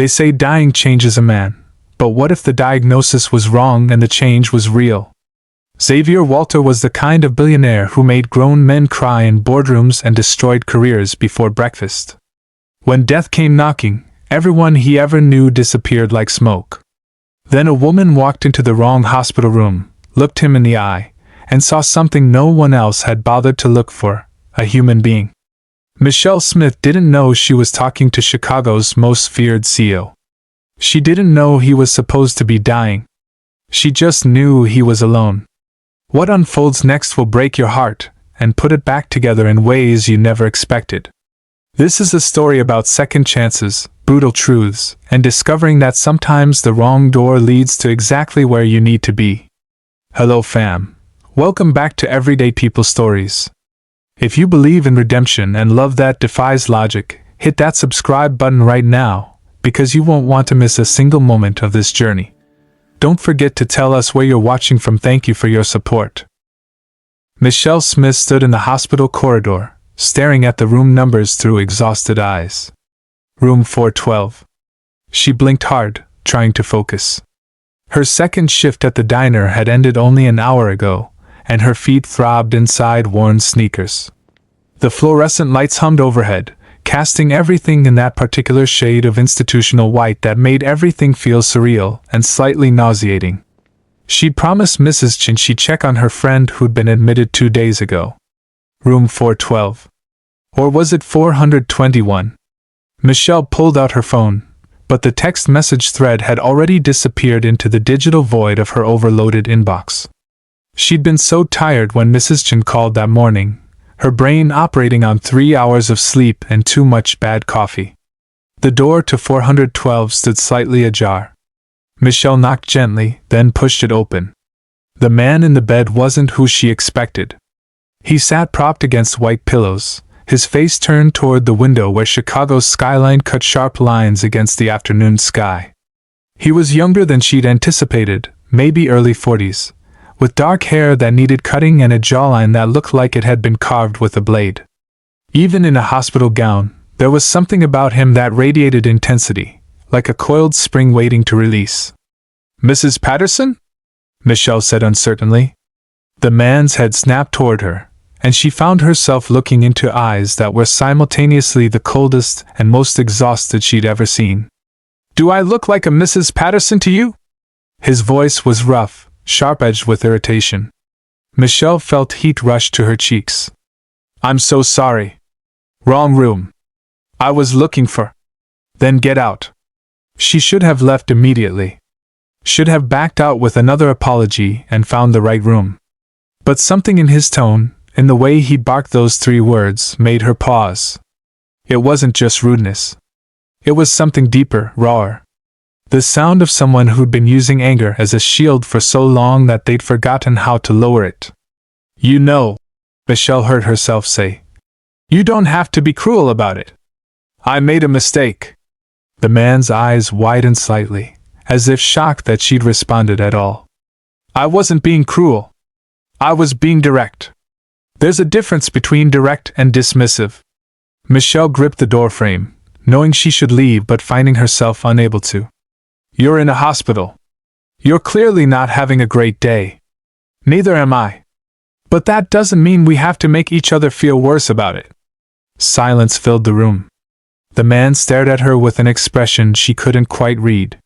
They say dying changes a man, but what if the diagnosis was wrong and the change was real? Xavier Walter was the kind of billionaire who made grown men cry in boardrooms and destroyed careers before breakfast. When death came knocking, everyone he ever knew disappeared like smoke. Then a woman walked into the wrong hospital room, looked him in the eye, and saw something no one else had bothered to look for: a human being. Michelle Smith didn't know she was talking to Chicago's most feared CEO. She didn't know he was supposed to be dying. She just knew he was alone. What unfolds next will break your heart and put it back together in ways you never expected. This is a story about second chances, brutal truths, and discovering that sometimes the wrong door leads to exactly where you need to be. Hello fam. Welcome back to Everyday People Stories. If you believe in redemption and love that defies logic, hit that subscribe button right now, because you won't want to miss a single moment of this journey. Don't forget to tell us where you're watching from. Thank you for your support. Michelle Smith stood in the hospital corridor, staring at the room numbers through exhausted eyes. Room 412. She blinked hard, trying to focus. Her second shift at the diner had ended only an hour ago, and her feet throbbed inside worn sneakers. The fluorescent lights hummed overhead, casting everything in that particular shade of institutional white that made everything feel surreal and slightly nauseating. She'd promised Mrs. Chin she'd check on her friend who'd been admitted 2 days ago. Room 412. Or was it 421? Michelle pulled out her phone, but the text message thread had already disappeared into the digital void of her overloaded inbox. She'd been so tired when Mrs. Chin called that morning, her brain operating on 3 hours of sleep and too much bad coffee. The door to 412 stood slightly ajar. Michelle knocked gently, then pushed it open. The man in the bed wasn't who she expected. He sat propped against white pillows, his face turned toward the window where Chicago's skyline cut sharp lines against the afternoon sky. He was younger than she'd anticipated, maybe early 40s. With dark hair that needed cutting and a jawline that looked like it had been carved with a blade. Even in a hospital gown, there was something about him that radiated intensity, like a coiled spring waiting to release. "Mrs. Patterson?" Michelle said uncertainly. The man's head snapped toward her, and she found herself looking into eyes that were simultaneously the coldest and most exhausted she'd ever seen. "Do I look like a Mrs. Patterson to you?" His voice was rough, sharp-edged with irritation. Michelle felt heat rush to her cheeks. "I'm so sorry. Wrong room. I was looking for..." "Then get out." She should have left immediately. Should have backed out with another apology and found the right room. But something in his tone, in the way he barked those 3 words, made her pause. It wasn't just rudeness. It was something deeper, rawer. The sound of someone who'd been using anger as a shield for so long that they'd forgotten how to lower it. "You know," Michelle heard herself say. "You don't have to be cruel about it. I made a mistake." The man's eyes widened slightly, as if shocked that she'd responded at all. "I wasn't being cruel. I was being direct. There's a difference between direct and dismissive." Michelle gripped the doorframe, knowing she should leave but finding herself unable to. "You're in a hospital. You're clearly not having a great day. Neither am I. But that doesn't mean we have to make each other feel worse about it." Silence filled the room. The man stared at her with an expression she couldn't quite read.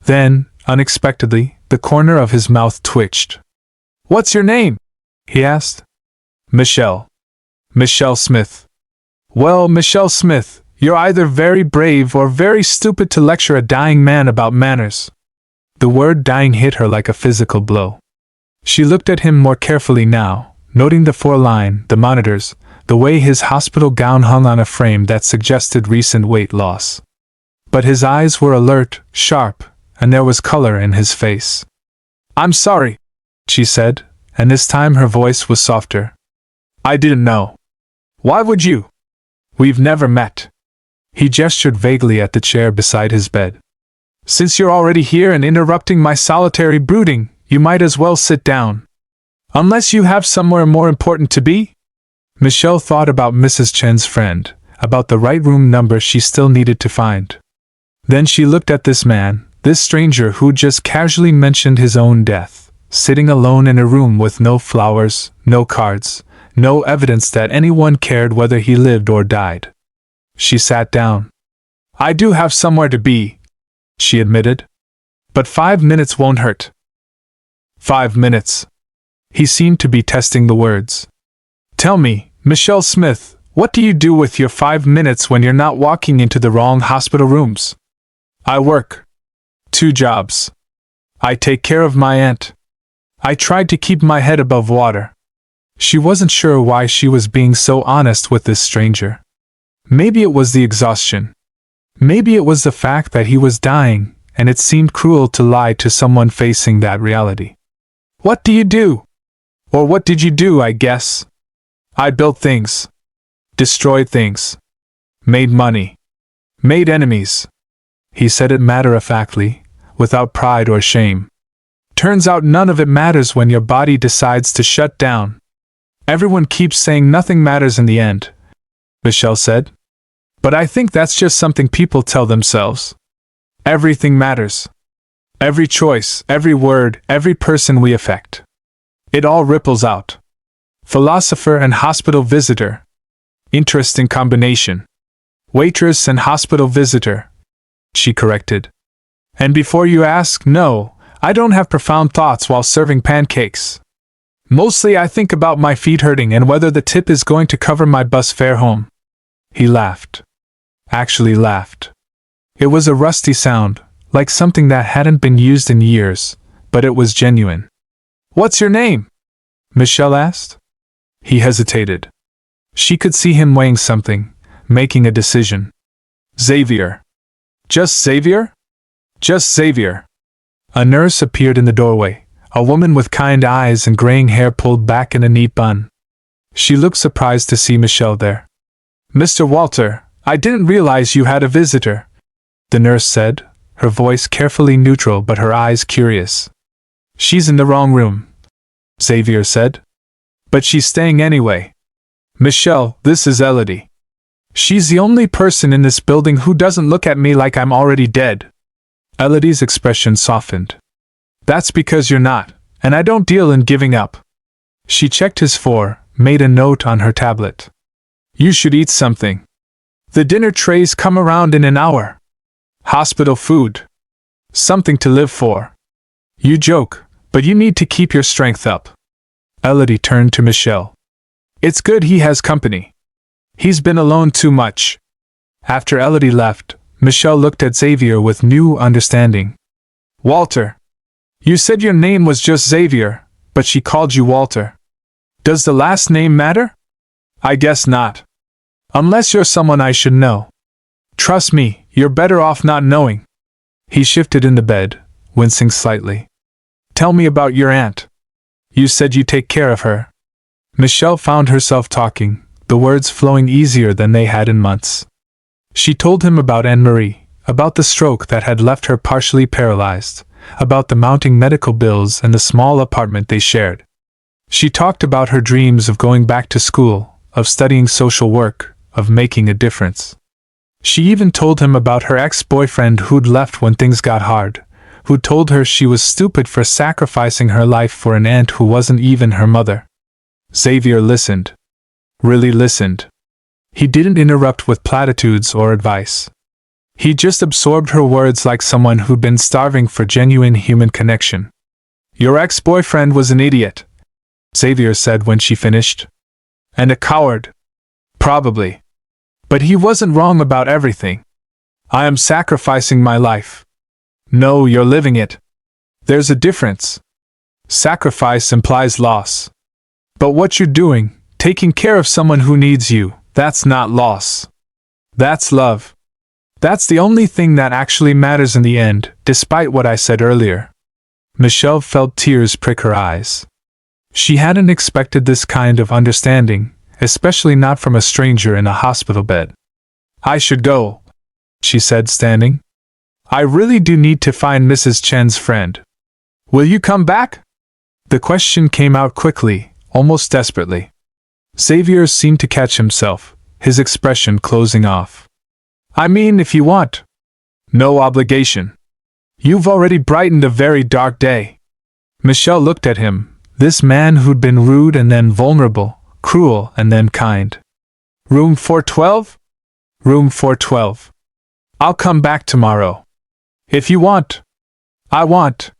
Then, unexpectedly, the corner of his mouth twitched. "What's your name?" he asked. "Michelle. Michelle Smith." "Well, Michelle Smith, you're either very brave or very stupid to lecture a dying man about manners." The word dying hit her like a physical blow. She looked at him more carefully now, noting the foreline, the monitors, the way his hospital gown hung on a frame that suggested recent weight loss. But his eyes were alert, sharp, and there was color in his face. "I'm sorry," she said, and this time her voice was softer. "I didn't know. Why would you? We've never met." He gestured vaguely at the chair beside his bed. "Since you're already here and interrupting my solitary brooding, you might as well sit down. Unless you have somewhere more important to be?" Michelle thought about Mrs. Chen's friend, about the right room number she still needed to find. Then she looked at this man, this stranger who just casually mentioned his own death, sitting alone in a room with no flowers, no cards, no evidence that anyone cared whether he lived or died. She sat down. "I do have somewhere to be," she admitted. "But 5 minutes won't hurt." 5 minutes. He seemed to be testing the words. "Tell me, Michelle Smith, what do you do with your 5 minutes when you're not walking into the wrong hospital rooms?" "I work. 2 jobs. I take care of my aunt." I tried to keep my head above water. She wasn't sure why she was being so honest with this stranger. Maybe it was the exhaustion. Maybe it was the fact that he was dying, and it seemed cruel to lie to someone facing that reality. "What do you do? Or what did you do, I guess?" "I built things. Destroyed things. Made money. Made enemies." He said it matter-of-factly, without pride or shame. "Turns out none of it matters when your body decides to shut down. Everyone keeps saying nothing matters in the end," Michelle said. "But I think that's just something people tell themselves. Everything matters. Every choice, every word, every person we affect. It all ripples out." Philosopher and hospital visitor. Interesting combination. Waitress and hospital visitor, she corrected. "And before you ask, no, I don't have profound thoughts while serving pancakes. Mostly I think about my feet hurting and whether the tip is going to cover my bus fare home." He laughed. Actually laughed. It was a rusty sound, like something that hadn't been used in years, but it was genuine. "What's your name?" Michelle asked. He hesitated. She could see him weighing something, making a decision. "Xavier." "Just Xavier?" "Just Xavier." A nurse appeared in the doorway, a woman with kind eyes and graying hair pulled back in a neat bun. She looked surprised to see Michelle there. "Mr. Walter, I didn't realize you had a visitor," the nurse said, her voice carefully neutral but her eyes curious. "She's in the wrong room," Xavier said. "But she's staying anyway. Michelle, this is Elodie. She's the only person in this building who doesn't look at me like I'm already dead." Elodie's expression softened. "That's because you're not, and I don't deal in giving up." She checked his made a note on her tablet. "You should eat something. The dinner trays come around in an hour. Hospital food. Something to live for. You joke, but you need to keep your strength up." Elodie turned to Michelle. "It's good he has company. He's been alone too much." After Elodie left, Michelle looked at Xavier with new understanding. "Walter. You said your name was just Xavier, but she called you Walter. Does the last name matter?" "I guess not. Unless you're someone I should know. Trust me, you're better off not knowing." He shifted in the bed, wincing slightly. "Tell me about your aunt. You said you take care of her." Michelle found herself talking, the words flowing easier than they had in months. She told him about Anne-Marie, about the stroke that had left her partially paralyzed, about the mounting medical bills and the small apartment they shared. She talked about her dreams of going back to school, of studying social work, of making a difference. She even told him about her ex-boyfriend who'd left when things got hard, who told her she was stupid for sacrificing her life for an aunt who wasn't even her mother. Xavier listened. Really listened. He didn't interrupt with platitudes or advice. He just absorbed her words like someone who'd been starving for genuine human connection. "Your ex-boyfriend was an idiot," Xavier said when she finished. "And a coward. Probably. But he wasn't wrong about everything. I am sacrificing my life." "No, you're living it. There's a difference. Sacrifice implies loss. But what you're doing, taking care of someone who needs you, that's not loss. That's love. That's the only thing that actually matters in the end, despite what I said earlier." Michelle felt tears prick her eyes. She hadn't expected this kind of understanding, especially not from a stranger in a hospital bed. "I should go," she said, standing. "I really do need to find Mrs. Chen's friend. Will you come back?" The question came out quickly, almost desperately. Xavier seemed to catch himself, his expression closing off. "I mean, if you want." No obligation. You've already brightened a very dark day. Michelle looked at him, this man who'd been rude and then vulnerable, cruel and then kind. Room 412? Room 412. I'll come back tomorrow. If you want. I want.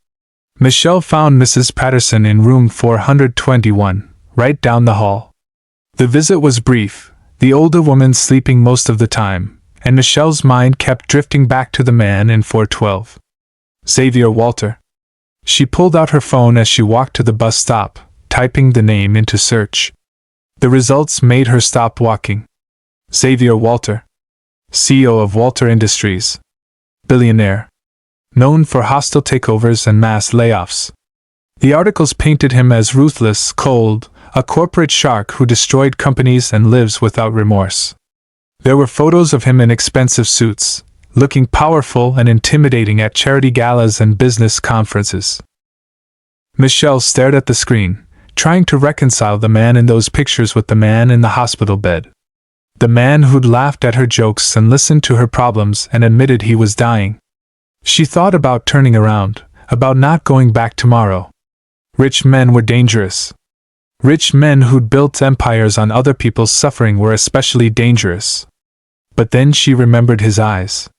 Michelle found Mrs. Patterson in room 421, right down the hall. The visit was brief, the older woman sleeping most of the time, and Michelle's mind kept drifting back to the man in 412. Xavier Walter. She pulled out her phone as she walked to the bus stop, typing the name into search. The results made her stop walking. Xavier Walter. CEO of Walter Industries. Billionaire. Known for hostile takeovers and mass layoffs. The articles painted him as ruthless, cold, a corporate shark who destroyed companies and lives without remorse. There were photos of him in expensive suits, looking powerful and intimidating at charity galas and business conferences. Michelle stared at the screen, trying to reconcile the man in those pictures with the man in the hospital bed. The man who'd laughed at her jokes and listened to her problems and admitted he was dying. She thought about turning around, about not going back tomorrow. Rich men were dangerous. Rich men who'd built empires on other people's suffering were especially dangerous. But then she remembered his eyes.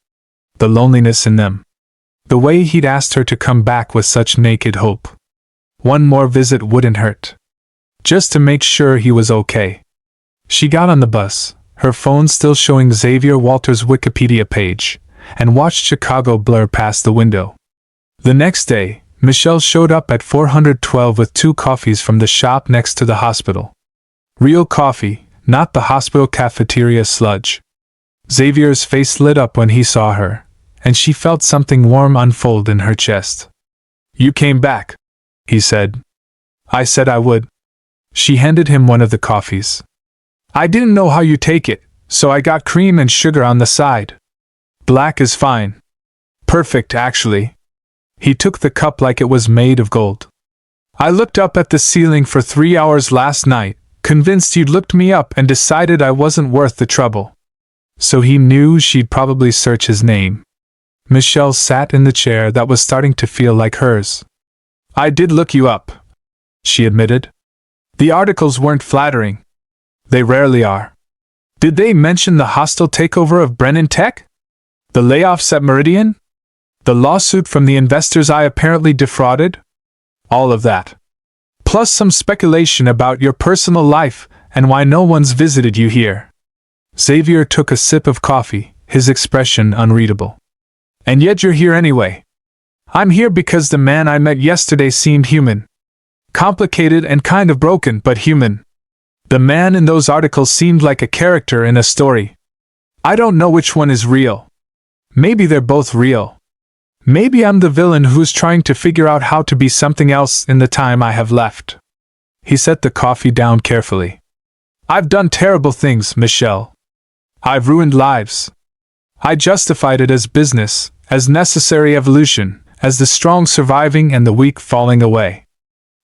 The loneliness in them. The way he'd asked her to come back with such naked hope. One more visit wouldn't hurt. Just to make sure he was okay. She got on the bus, her phone still showing Xavier Walter's Wikipedia page, and watched Chicago blur past the window. The next day, Michelle showed up at 412 with 2 coffees from the shop next to the hospital. Real coffee, not the hospital cafeteria sludge. Xavier's face lit up when he saw her, and she felt something warm unfold in her chest. You came back, he said. I said I would. She handed him one of the coffees. I didn't know how you take it, so I got cream and sugar on the side. Black is fine. Perfect, actually. He took the cup like it was made of gold. I looked up at the ceiling for 3 hours last night, convinced you'd looked me up and decided I wasn't worth the trouble. So he knew she'd probably search his name. Michelle sat in the chair that was starting to feel like hers. I did look you up, she admitted. The articles weren't flattering. They rarely are. Did they mention the hostile takeover of Brennan Tech? The layoffs at Meridian? The lawsuit from the investors I apparently defrauded? All of that. Plus some speculation about your personal life and why no one's visited you here. Xavier took a sip of coffee, his expression unreadable. And yet you're here anyway. I'm here because the man I met yesterday seemed human. Complicated and kind of broken, but human. The man in those articles seemed like a character in a story. I don't know which one is real. Maybe they're both real. Maybe I'm the villain who's trying to figure out how to be something else in the time I have left. He set the coffee down carefully. I've done terrible things, Michelle. I've ruined lives. I justified it as business, as necessary evolution, as the strong surviving and the weak falling away.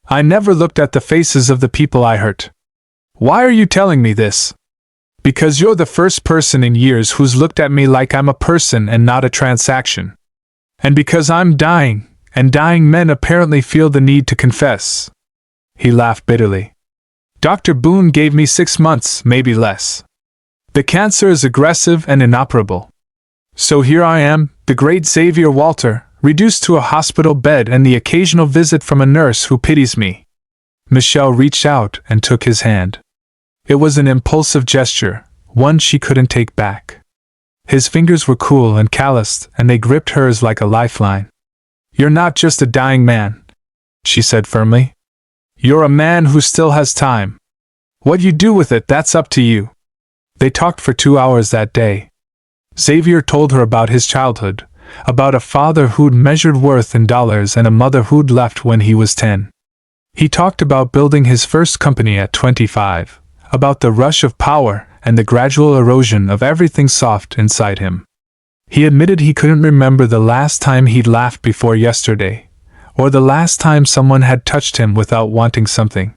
I never looked at the faces of the people I hurt. Why are you telling me this? Because you're the first person in years who's looked at me like I'm a person and not a transaction. And because I'm dying, and dying men apparently feel the need to confess. He laughed bitterly. Dr. Boone gave me 6 months, maybe less. The cancer is aggressive and inoperable. So here I am, the great Xavier Walter, reduced to a hospital bed and the occasional visit from a nurse who pities me. Michelle reached out and took his hand. It was an impulsive gesture, one she couldn't take back. His fingers were cool and calloused, and they gripped hers like a lifeline. You're not just a dying man, she said firmly. You're a man who still has time. What you do with it, that's up to you. They talked for 2 hours that day. Xavier told her about his childhood, about a father who'd measured worth in dollars and a mother who'd left when he was 10. He talked about building his first company at 25, about the rush of power and the gradual erosion of everything soft inside him. He admitted he couldn't remember the last time he'd laughed before yesterday, or the last time someone had touched him without wanting something.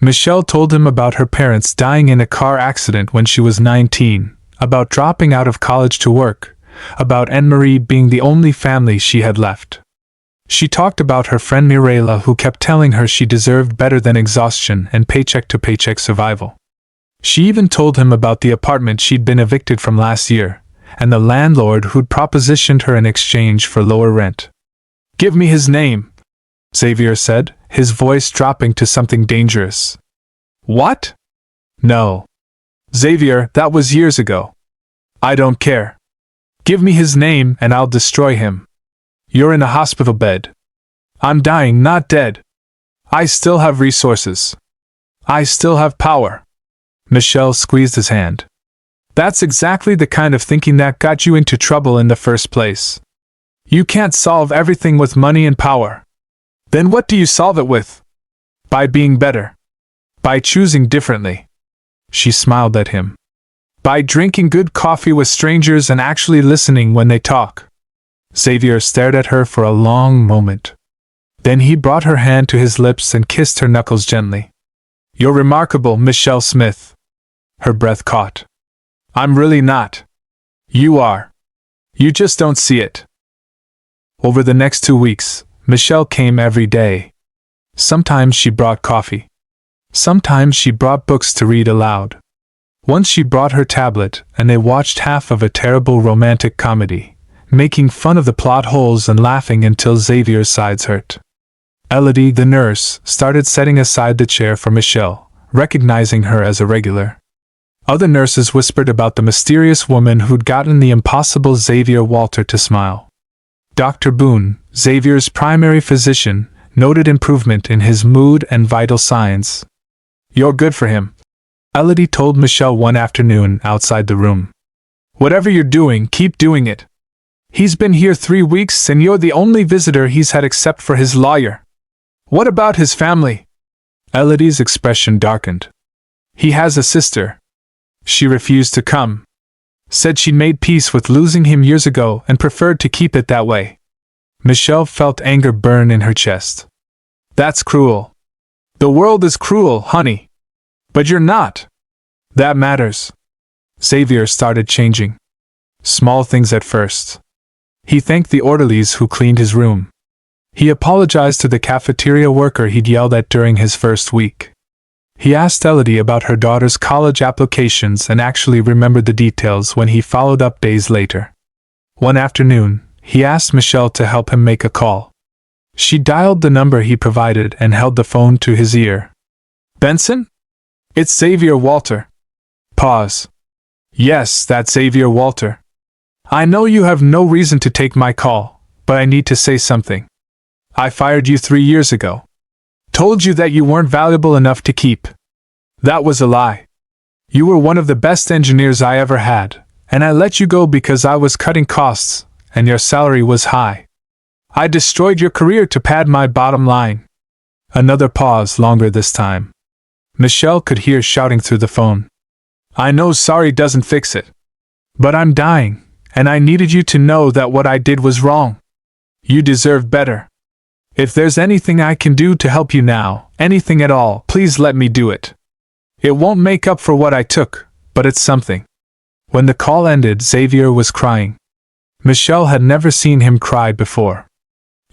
Michelle told him about her parents dying in a car accident when she was 19, about dropping out of college to work, about Anne-Marie being the only family she had left. She talked about her friend Mirella, who kept telling her she deserved better than exhaustion and paycheck-to-paycheck survival. She even told him about the apartment she'd been evicted from last year, and the landlord who'd propositioned her in exchange for lower rent. "Give me his name," Xavier said, his voice dropping to something dangerous. "What?" "No. Xavier, that was years ago. I don't care. Give me his name and I'll destroy him. You're in a hospital bed. I'm dying, not dead. I still have resources. I still have power." Michel squeezed his hand. "That's exactly the kind of thinking that got you into trouble in the first place. You can't solve everything with money and power. Then what do you solve it with? By being better. By choosing differently." She smiled at him. "By drinking good coffee with strangers and actually listening when they talk." Xavier stared at her for a long moment. Then he brought her hand to his lips and kissed her knuckles gently. "You're remarkable, Michelle Smith." Her breath caught. "I'm really not. You are. You just don't see it." Over the next 2 weeks, Michelle came every day. Sometimes she brought coffee. Sometimes she brought books to read aloud. Once she brought her tablet, and they watched half of a terrible romantic comedy, making fun of the plot holes and laughing until Xavier's sides hurt. Elodie, the nurse, started setting aside the chair for Michelle, recognizing her as a regular. Other nurses whispered about the mysterious woman who'd gotten the impossible Xavier Walter to smile. Dr. Boone, Xavier's primary physician, noted improvement in his mood and vital signs. "You're good for him," Elodie told Michelle one afternoon outside the room. "Whatever you're doing, keep doing it. He's been here 3 weeks and you're the only visitor he's had except for his lawyer. What about his family?" Elodie's expression darkened. "He has a sister. She refused to come. Said she'd made peace with losing him years ago and preferred to keep it that way." Michelle felt anger burn in her chest. "That's cruel. The world is cruel, honey. But you're not. That matters." Xavier started changing. Small things at first. He thanked the orderlies who cleaned his room. He apologized to the cafeteria worker he'd yelled at during his first week. He asked Elodie about her daughter's college applications and actually remembered the details when he followed up days later. One afternoon, he asked Michelle to help him make a call. She dialed the number he provided and held the phone to his ear. "Benson? It's Xavier Walter." Pause. "Yes, that's Xavier Walter. I know you have no reason to take my call, but I need to say something. I fired you 3 years ago. Told you that you weren't valuable enough to keep. That was a lie. You were one of the best engineers I ever had, and I let you go because I was cutting costs, and your salary was high. I destroyed your career to pad my bottom line." Another pause, longer this time. Michelle could hear shouting through the phone. "I know sorry doesn't fix it. But I'm dying, and I needed you to know that what I did was wrong. You deserve better. If there's anything I can do to help you now, anything at all, please let me do it. It won't make up for what I took, but it's something." When the call ended, Xavier was crying. Michelle had never seen him cry before.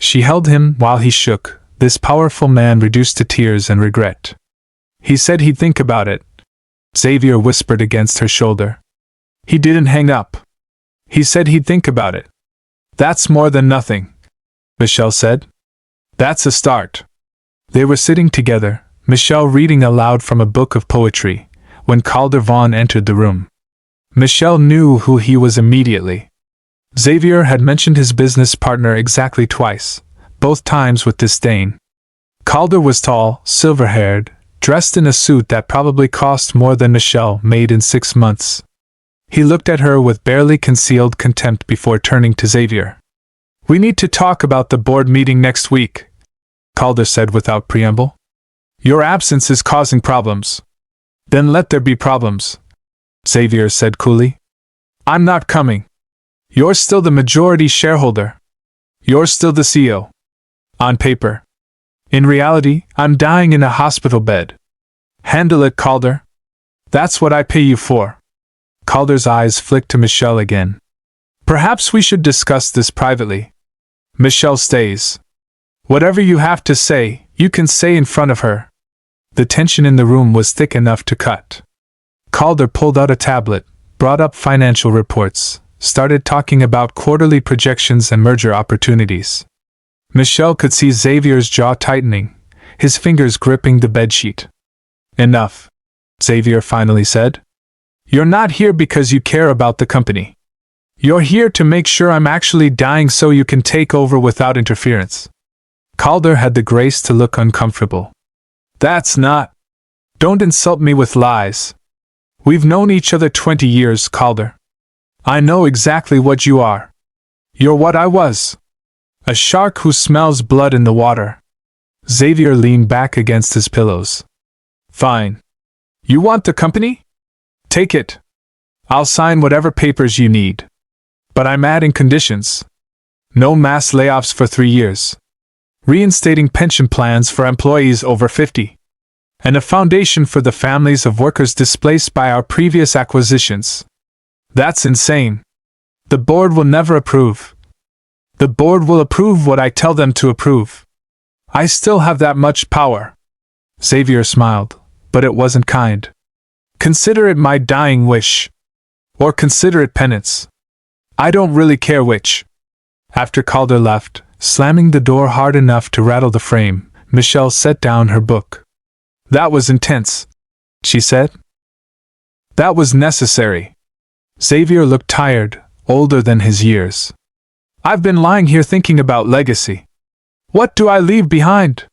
She held him while he shook, this powerful man reduced to tears and regret. "He said he'd think about it," Xavier whispered against her shoulder. "He didn't hang up. He said he'd think about it." "That's more than nothing," Michelle said. "That's a start." They were sitting together, Michelle reading aloud from a book of poetry, when Calder Vaughn entered the room. Michelle knew who he was immediately. Xavier had mentioned his business partner exactly twice, both times with disdain. Calder was tall, silver-haired, dressed in a suit that probably cost more than Michelle made in 6 months. He looked at her with barely concealed contempt before turning to Xavier. "We need to talk about the board meeting next week," Calder said without preamble. "Your absence is causing problems." "Then let there be problems," Xavier said coolly. "I'm not coming. You're still the majority shareholder. You're still the CEO. On paper. In reality, I'm dying in a hospital bed. Handle it, Calder. That's what I pay you for." Calder's eyes flicked to Michelle again. Perhaps we should discuss this privately. Michelle stays. Whatever you have to say, you can say in front of her. The tension in the room was thick enough to cut. Calder pulled out a tablet, brought up financial reports, started talking about quarterly projections and merger opportunities. Michelle could see Xavier's jaw tightening, his fingers gripping the bedsheet. Enough, Xavier finally said. You're not here because you care about the company. You're here to make sure I'm actually dying so you can take over without interference. Calder had the grace to look uncomfortable. That's not. Don't insult me with lies. We've known each other 20 years, Calder. I know exactly what you are. You're what I was. A shark who smells blood in the water. Xavier leaned back against his pillows. Fine. You want the company? Take it. I'll sign whatever papers you need. But I'm adding conditions. No mass layoffs for 3 years. Reinstating pension plans for employees over 50. And a foundation for the families of workers displaced by our previous acquisitions. That's insane. The board will never approve. The board will approve what I tell them to approve. I still have that much power. Xavier smiled, but it wasn't kind. Consider it my dying wish. Or consider it penance. I don't really care which. After Calder left, slamming the door hard enough to rattle the frame, Michelle set down her book. That was intense, she said. That was necessary. Xavier looked tired, older than his years. I've been lying here thinking about legacy. What do I leave behind?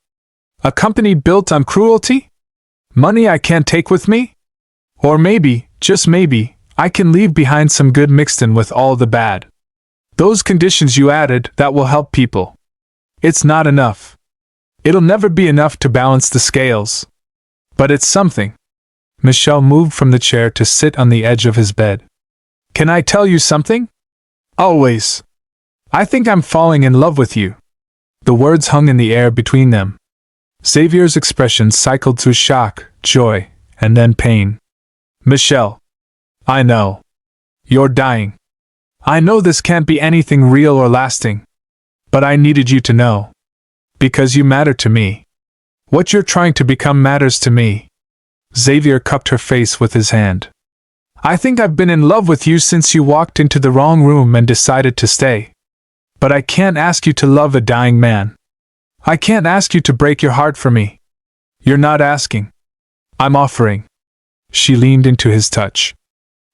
A company built on cruelty? Money I can't take with me? Or maybe, just maybe, I can leave behind some good mixed in with all the bad. Those conditions you added, that will help people. It's not enough. It'll never be enough to balance the scales. But it's something. Michelle moved from the chair to sit on the edge of his bed. Can I tell you something? Always. I think I'm falling in love with you. The words hung in the air between them. Xavier's expression cycled through shock, joy, and then pain. Michelle. I know. You're dying. I know this can't be anything real or lasting. But I needed you to know. Because you matter to me. What you're trying to become matters to me. Xavier cupped her face with his hand. I think I've been in love with you since you walked into the wrong room and decided to stay. But I can't ask you to love a dying man. I can't ask you to break your heart for me. You're not asking. I'm offering. She leaned into his touch.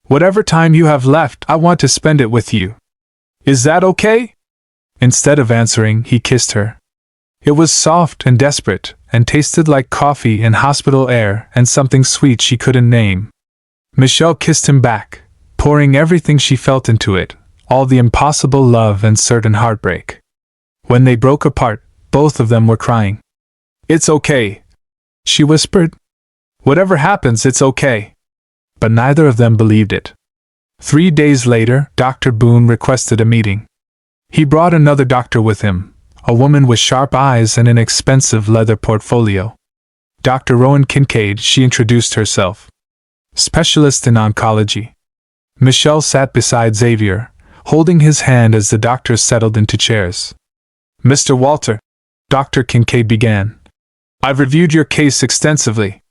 Whatever time you have left, I want to spend it with you. Is that okay? Instead of answering, he kissed her. It was soft and desperate, and tasted like coffee and hospital air and something sweet she couldn't name. Michelle kissed him back, pouring everything she felt into it, all the impossible love and certain heartbreak. When they broke apart, both of them were crying. It's okay, she whispered. Whatever happens, it's okay. But neither of them believed it. 3 days later, Dr. Boone requested a meeting. He brought another doctor with him, a woman with sharp eyes and an expensive leather portfolio. Dr. Rowan Kincaid, she introduced herself. Specialist in oncology. Michelle sat beside Xavier, holding his hand as the doctors settled into chairs. Mr. Walter, Dr. Kincaid began. I've reviewed your case extensively.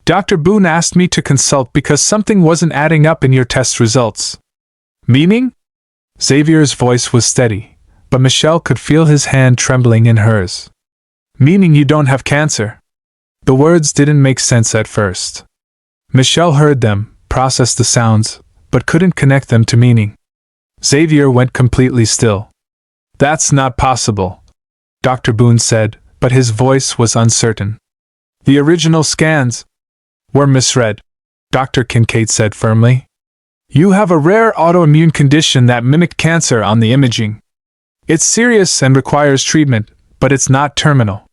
Dr. Boone asked me to consult because something wasn't adding up in your test results. Meaning? Xavier's voice was steady, but Michelle could feel his hand trembling in hers. Meaning you don't have cancer. The words didn't make sense at first. Michelle heard them, processed the sounds, but couldn't connect them to meaning. Xavier went completely still. That's not possible, Dr. Boone said, but his voice was uncertain. The original scans were misread, Dr. Kincaid said firmly. You have a rare autoimmune condition that mimicked cancer on the imaging. It's serious and requires treatment, but it's not terminal.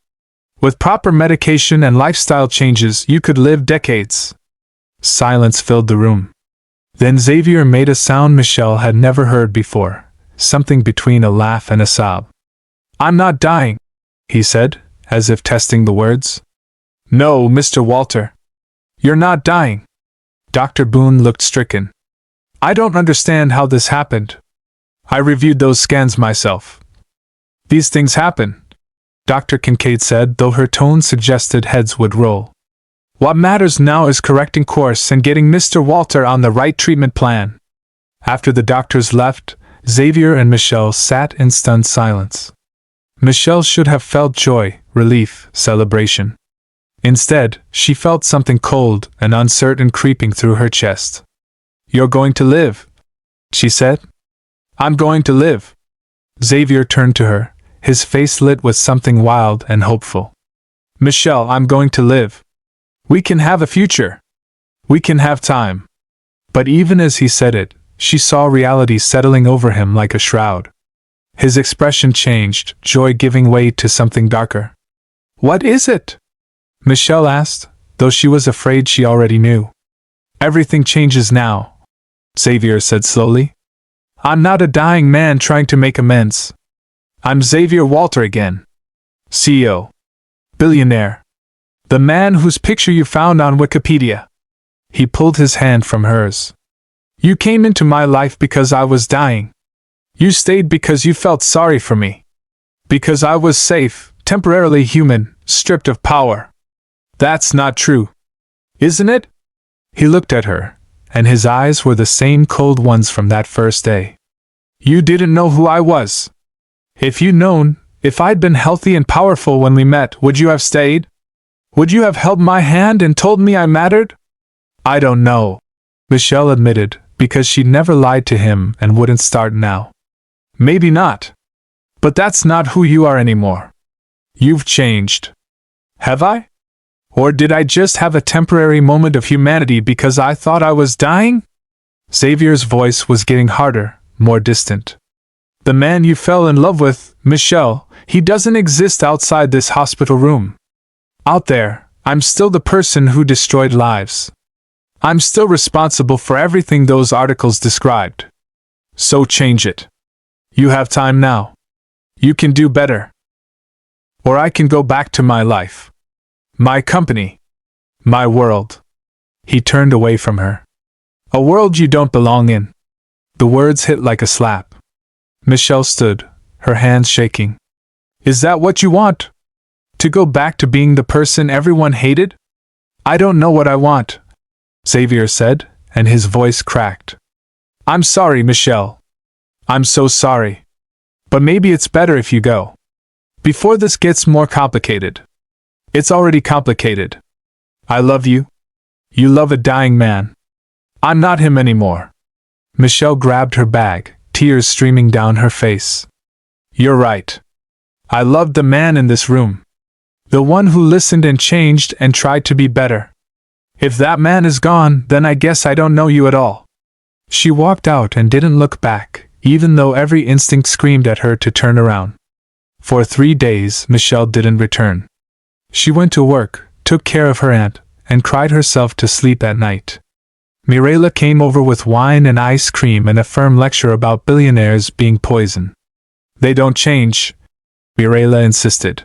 With proper medication and lifestyle changes, you could live decades. Silence filled the room. Then Xavier made a sound Michelle had never heard before, something between a laugh and a sob. I'm not dying, he said, as if testing the words. No, Mr. Walter. You're not dying. Dr. Boone looked stricken. I don't understand how this happened. I reviewed those scans myself. These things happen, Dr. Kincaid said, though her tone suggested heads would roll. What matters now is correcting course and getting Mr. Walter on the right treatment plan. After the doctors left, Xavier and Michelle sat in stunned silence. Michelle should have felt joy, relief, celebration. Instead, she felt something cold and uncertain creeping through her chest. You're going to live, she said. I'm going to live. Xavier turned to her, his face lit with something wild and hopeful. Michelle, I'm going to live. We can have a future. We can have time. But even as he said it, she saw reality settling over him like a shroud. His expression changed, joy giving way to something darker. What is it? Michelle asked, though she was afraid she already knew. Everything changes now, Xavier said slowly. I'm not a dying man trying to make amends. I'm Xavier Walter again. CEO. Billionaire. The man whose picture you found on Wikipedia. He pulled his hand from hers. You came into my life because I was dying. You stayed because you felt sorry for me. Because I was safe, temporarily human, stripped of power. That's not true. Isn't it? He looked at her, and his eyes were the same cold ones from that first day. You didn't know who I was. If you'd known, if I'd been healthy and powerful when we met, would you have stayed? Would you have held my hand and told me I mattered? I don't know, Michelle admitted, because she'd never lied to him and wouldn't start now. Maybe not. But that's not who you are anymore. You've changed. Have I? Or did I just have a temporary moment of humanity because I thought I was dying? Xavier's voice was getting harder, more distant. The man you fell in love with, Michelle, he doesn't exist outside this hospital room. Out there, I'm still the person who destroyed lives. I'm still responsible for everything those articles described. So change it. You have time now. You can do better. Or I can go back to my life. My company. My world. He turned away from her. A world you don't belong in. The words hit like a slap. Michelle stood, her hands shaking. Is that what you want? To go back to being the person everyone hated? I don't know what I want, Xavier said, and his voice cracked. I'm sorry, Michelle. I'm so sorry. But maybe it's better if you go. Before this gets more complicated. It's already complicated. I love you. You love a dying man. I'm not him anymore. Michelle grabbed her bag, tears streaming down her face. You're right. I loved the man in this room. The one who listened and changed and tried to be better. If that man is gone, then I guess I don't know you at all. She walked out and didn't look back, even though every instinct screamed at her to turn around. For 3 days, Michelle didn't return. She went to work, took care of her aunt, and cried herself to sleep at night. Mirella came over with wine and ice cream and a firm lecture about billionaires being poison. They don't change, Mirella insisted.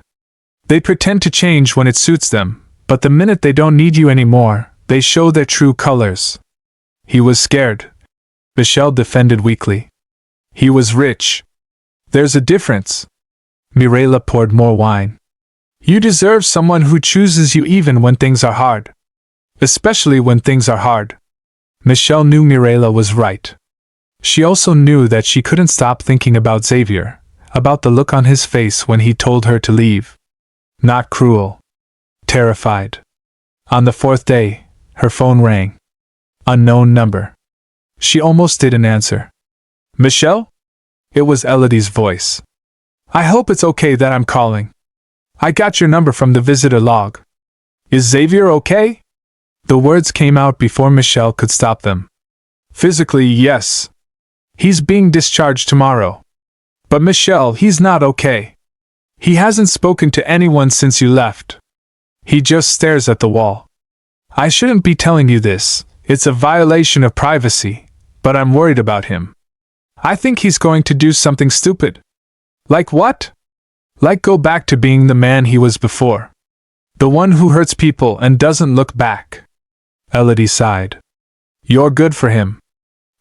They pretend to change when it suits them, but the minute they don't need you anymore, they show their true colors. He was scared, Michelle defended weakly. He was rich. There's a difference. Mirella poured more wine. You deserve someone who chooses you even when things are hard. Especially when things are hard. Michelle knew Mirella was right. She also knew that she couldn't stop thinking about Xavier, about the look on his face when he told her to leave. Not cruel. Terrified. On the 4th day, her phone rang. Unknown number. She almost didn't answer. Michelle? It was Elodie's voice. I hope it's okay that I'm calling. I got your number from the visitor log. Is Xavier okay? The words came out before Michelle could stop them. Physically, yes. He's being discharged tomorrow. But Michelle, he's not okay. He hasn't spoken to anyone since you left. He just stares at the wall. I shouldn't be telling you this, it's a violation of privacy, but I'm worried about him. I think he's going to do something stupid. Like what? Like go back to being the man he was before. The one who hurts people and doesn't look back. Elodie sighed. You're good for him.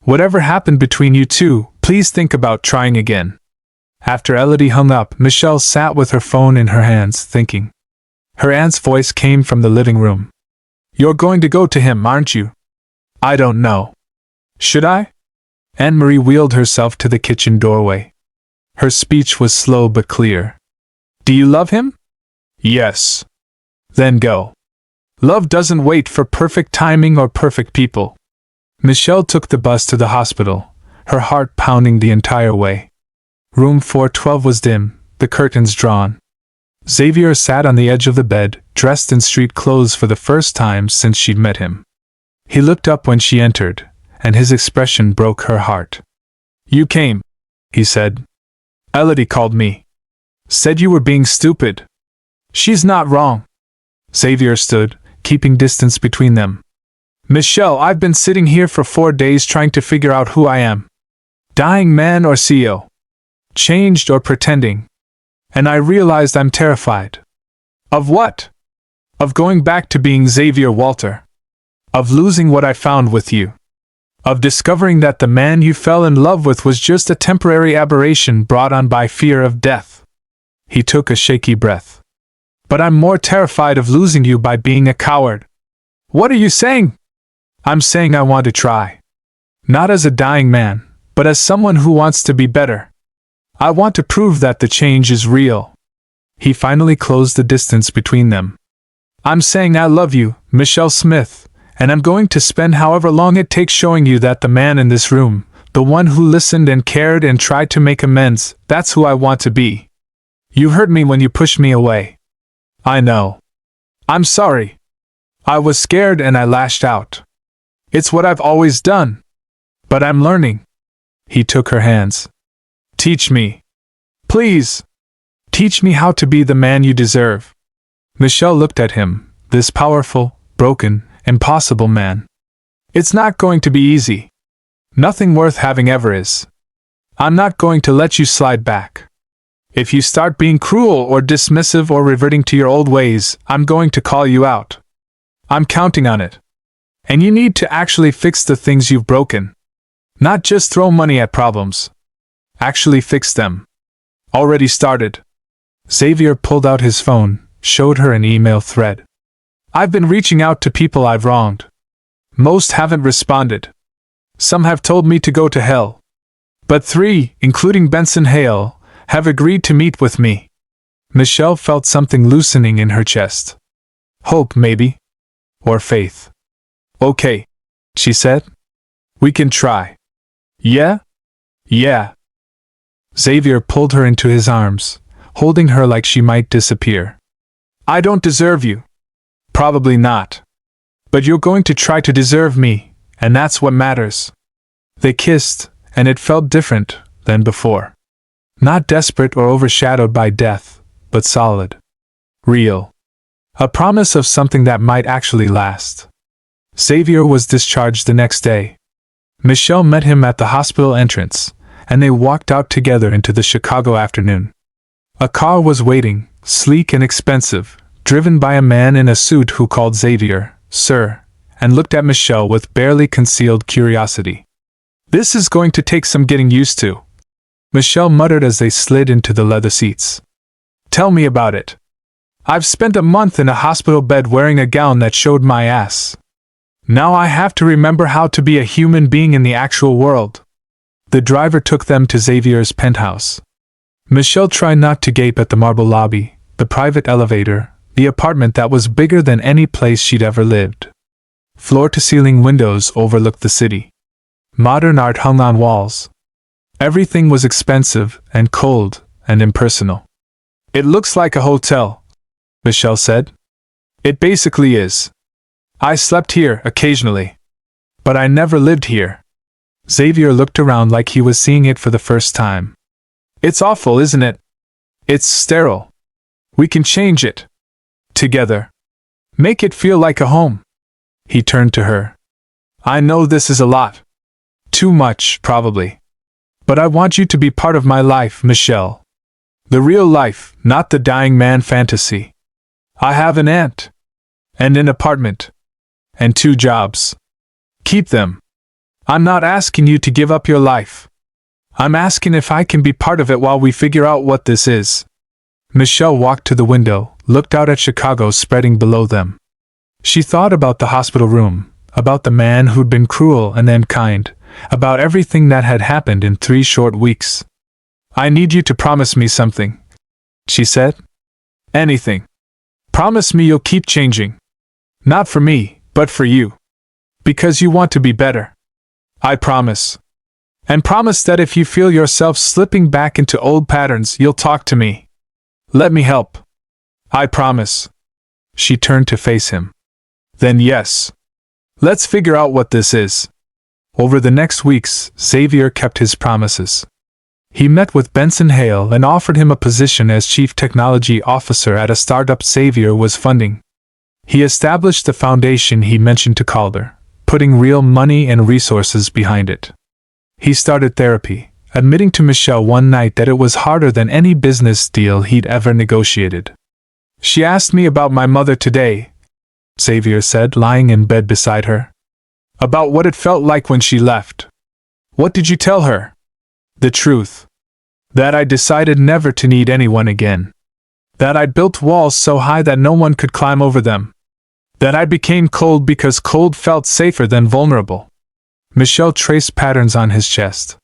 Whatever happened between you two, Please think about trying again. After Elodie hung up, Michelle sat with her phone in her hands, thinking. Her aunt's voice came from the living room. You're going to go to him, aren't you? I don't know. Should I? Anne-Marie wheeled herself to the kitchen doorway. Her speech was slow but clear. Do you love him? Yes. Then go. Love doesn't wait for perfect timing or perfect people. Michelle took the bus to the hospital, her heart pounding the entire way. Room 412 was dim, the curtains drawn. Xavier sat on the edge of the bed, dressed in street clothes for the first time since she'd met him. He looked up when she entered, and his expression broke her heart. You came, he said. Elodie called me. Said you were being stupid. She's not wrong. Xavier stood, keeping distance between them. Michelle, I've been sitting here for 4 days trying to figure out who I am. Dying man or CEO. Changed or pretending. And I realized I'm terrified. Of what? Of going back to being Xavier Walter. Of losing what I found with you. Of discovering that the man you fell in love with was just a temporary aberration brought on by fear of death. He took a shaky breath. But I'm more terrified of losing you by being a coward. What are you saying? I'm saying I want to try. Not as a dying man, but as someone who wants to be better. I want to prove that the change is real. He finally closed the distance between them. I'm saying I love you, Michelle Smith, and I'm going to spend however long it takes showing you that the man in this room, the one who listened and cared and tried to make amends, that's who I want to be. You hurt me when you pushed me away. I know. I'm sorry. I was scared and I lashed out. It's what I've always done. But I'm learning. He took her hands. Teach me. Please. Teach me how to be the man you deserve. Michelle looked at him, this powerful, broken, impossible man. It's not going to be easy. Nothing worth having ever is. I'm not going to let you slide back. If you start being cruel or dismissive or reverting to your old ways, I'm going to call you out. I'm counting on it. And you need to actually fix the things you've broken. Not just throw money at problems. Actually fix them. Already started. Xavier pulled out his phone, showed her an email thread. I've been reaching out to people I've wronged. Most haven't responded. Some have told me to go to hell. But 3, including Benson Hale, have agreed to meet with me. Michelle felt something loosening in her chest. Hope, maybe. Or faith. Okay, she said. We can try. Yeah? Yeah. Xavier pulled her into his arms, holding her like she might disappear. I don't deserve you. Probably not. But you're going to try to deserve me, and that's what matters. They kissed, and it felt different than before. Not desperate or overshadowed by death, but solid. Real. A promise of something that might actually last. Xavier was discharged the next day. Michelle met him at the hospital entrance, and they walked out together into the Chicago afternoon. A car was waiting, sleek and expensive, driven by a man in a suit who called Xavier, sir, and looked at Michelle with barely concealed curiosity. This is going to take some getting used to, Michelle muttered as they slid into the leather seats. Tell me about it. I've spent a month in a hospital bed wearing a gown that showed my ass. Now I have to remember how to be a human being in the actual world. The driver took them to Xavier's penthouse. Michelle tried not to gape at the marble lobby, the private elevator, the apartment that was bigger than any place she'd ever lived. Floor-to-ceiling windows overlooked the city. Modern art hung on walls. Everything was expensive and cold and impersonal. It looks like a hotel, Michelle said. It basically is. I slept here occasionally. But I never lived here. Xavier looked around like he was seeing it for the first time. It's awful, isn't it? It's sterile. We can change it. Together. Make it feel like a home. He turned to her. I know this is a lot. Too much, probably. But I want you to be part of my life, Michelle. The real life, not the dying man fantasy. I have an aunt. And an apartment. And 2 jobs. Keep them. I'm not asking you to give up your life. I'm asking if I can be part of it while we figure out what this is. Michelle walked to the window, looked out at Chicago spreading below them. She thought about the hospital room, about the man who'd been cruel and then kind, about everything that had happened in 3 short weeks. I need you to promise me something, she said. Anything. Promise me you'll keep changing. Not for me, but for you. Because you want to be better. I promise. And promise that if you feel yourself slipping back into old patterns, you'll talk to me. Let me help. I promise. She turned to face him. Then yes. Let's figure out what this is. Over the next weeks, Xavier kept his promises. He met with Benson Hale and offered him a position as Chief Technology Officer at a startup Xavier was funding. He established the foundation he mentioned to Calder, putting real money and resources behind it. He started therapy, admitting to Michelle one night that it was harder than any business deal he'd ever negotiated. She asked me about my mother today, Xavier said, lying in bed beside her. About what it felt like when she left. What did you tell her? The truth. That I decided never to need anyone again. That I built walls so high that no one could climb over them. That I became cold because cold felt safer than vulnerable. Michelle traced patterns on his chest.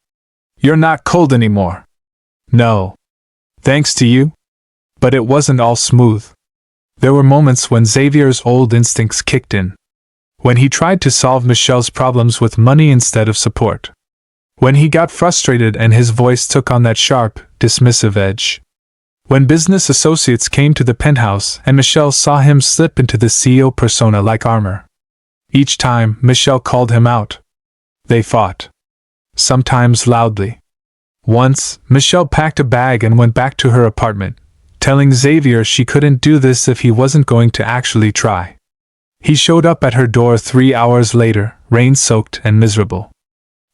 You're not cold anymore. No. Thanks to you. But it wasn't all smooth. There were moments when Xavier's old instincts kicked in. When he tried to solve Michelle's problems with money instead of support. When he got frustrated and his voice took on that sharp, dismissive edge. When business associates came to the penthouse and Michelle saw him slip into the CEO persona like armor. Each time, Michelle called him out. They fought. Sometimes loudly. Once, Michelle packed a bag and went back to her apartment, telling Xavier she couldn't do this if he wasn't going to actually try. He showed up at her door 3 hours later, rain-soaked and miserable.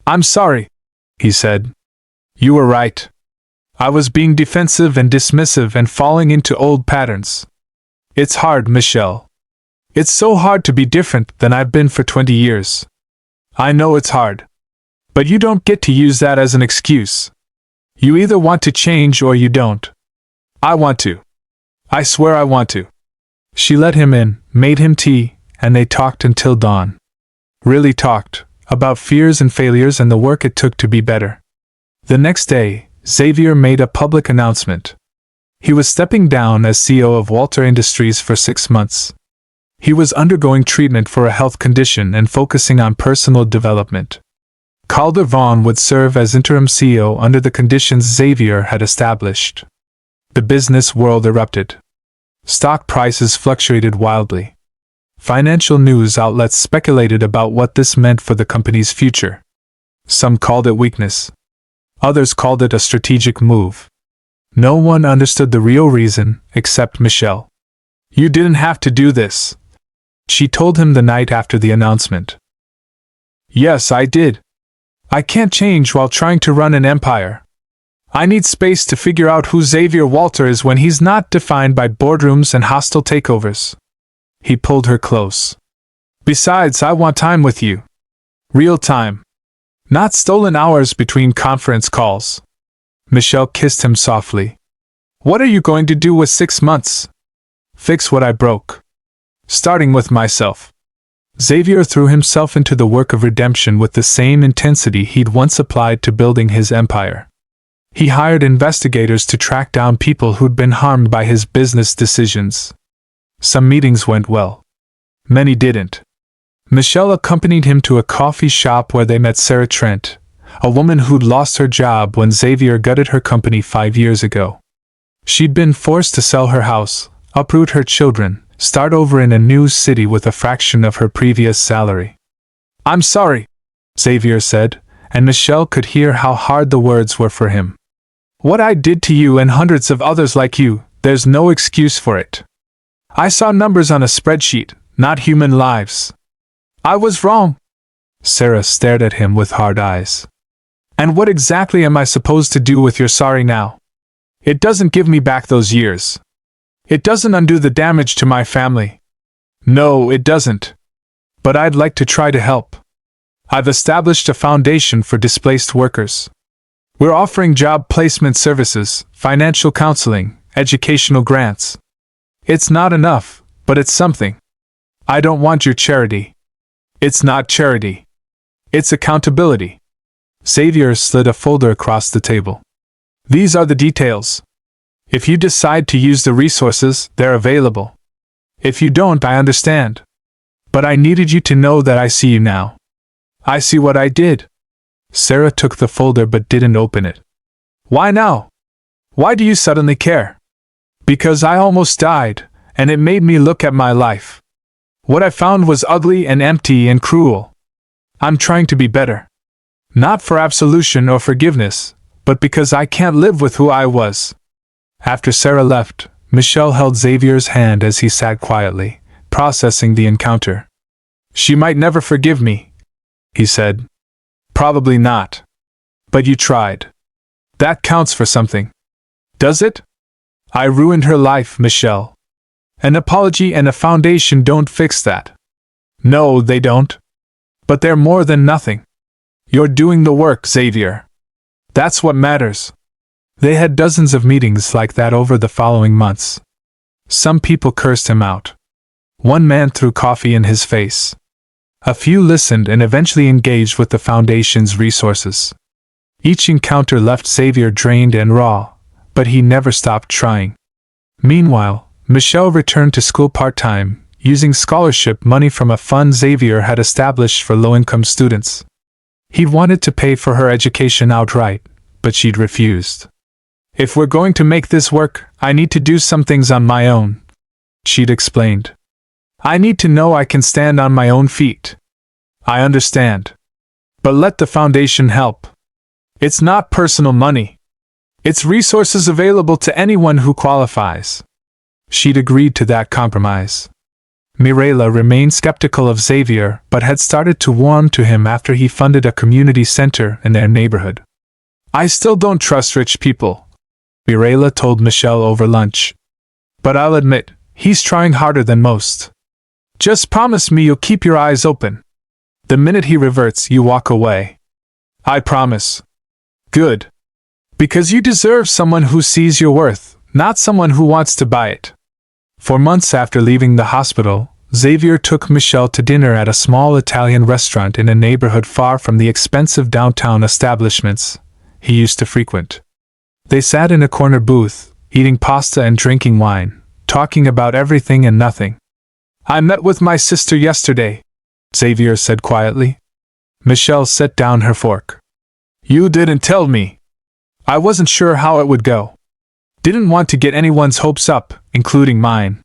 I'm sorry, he said. You were right. I was being defensive and dismissive and falling into old patterns. It's hard, Michelle. It's so hard to be different than I've been for 20 years. I know it's hard. But you don't get to use that as an excuse. You either want to change or you don't. I want to. I swear I want to. She let him in, made him tea, and they talked until dawn. Really talked, about fears and failures and the work it took to be better. The next day, Xavier made a public announcement. He was stepping down as CEO of Walter Industries for 6 months. He was undergoing treatment for a health condition and focusing on personal development. Calder Vaughn would serve as interim CEO under the conditions Xavier had established. The business world erupted. Stock prices fluctuated wildly. Financial news outlets speculated about what this meant for the company's future. Some called it weakness. Others called it a strategic move. No one understood the real reason, except Michelle. You didn't have to do this, she told him the night after the announcement. Yes, I did. I can't change while trying to run an empire. I need space to figure out who Xavier Walter is when he's not defined by boardrooms and hostile takeovers. He pulled her close. Besides, I want time with you. Real time. Not stolen hours between conference calls. Michelle kissed him softly. What are you going to do with 6 months? Fix what I broke. Starting with myself. Xavier threw himself into the work of redemption with the same intensity he'd once applied to building his empire. He hired investigators to track down people who'd been harmed by his business decisions. Some meetings went well. Many didn't. Michelle accompanied him to a coffee shop where they met Sarah Trent, a woman who'd lost her job when Xavier gutted her company 5 years ago. She'd been forced to sell her house, uproot her children, start over in a new city with a fraction of her previous salary. I'm sorry, Xavier said, and Michelle could hear how hard the words were for him. What I did to you and hundreds of others like you, there's no excuse for it. I saw numbers on a spreadsheet, not human lives. I was wrong. Sarah stared at him with hard eyes. And what exactly am I supposed to do with your sorry now? It doesn't give me back those years. It doesn't undo the damage to my family. No, it doesn't. But I'd like to try to help. I've established a foundation for displaced workers. We're offering job placement services, financial counseling, educational grants. It's not enough, but it's something. I don't want your charity. It's not charity. It's accountability. Xavier slid a folder across the table. These are the details. If you decide to use the resources, they're available. If you don't, I understand. But I needed you to know that I see you now. I see what I did. Sarah took the folder but didn't open it. Why now? Why do you suddenly care? Because I almost died, and it made me look at my life. What I found was ugly and empty and cruel. I'm trying to be better. Not for absolution or forgiveness, but because I can't live with who I was. After Sarah left, Michelle held Xavier's hand as he sat quietly, processing the encounter. She might never forgive me, he said. Probably not. But you tried. That counts for something. Does it? I ruined her life, Michelle. An apology and a foundation don't fix that. No, they don't. But they're more than nothing. You're doing the work, Xavier. That's what matters. They had dozens of meetings like that over the following months. Some people cursed him out. One man threw coffee in his face. A few listened and eventually engaged with the Foundation's resources. Each encounter left Xavier drained and raw, but he never stopped trying. Meanwhile, Michelle returned to school part-time, using scholarship money from a fund Xavier had established for low-income students. He wanted to pay for her education outright, but she'd refused. If we're going to make this work, I need to do some things on my own, she'd explained. I need to know I can stand on my own feet. I understand. But let the Foundation help. It's not personal money. It's resources available to anyone who qualifies. She'd agreed to that compromise. Mirela remained skeptical of Xavier but had started to warm to him after he funded a community center in their neighborhood. I still don't trust rich people, Mirela told Michelle over lunch. But I'll admit, he's trying harder than most. Just promise me you'll keep your eyes open. The minute he reverts, you walk away. I promise. Good. Because you deserve someone who sees your worth, not someone who wants to buy it. For months after leaving the hospital, Xavier took Michelle to dinner at a small Italian restaurant in a neighborhood far from the expensive downtown establishments he used to frequent. They sat in a corner booth, eating pasta and drinking wine, talking about everything and nothing. I met with my sister yesterday, Xavier said quietly. Michelle set down her fork. You didn't tell me. I wasn't sure how it would go. Didn't want to get anyone's hopes up, including mine.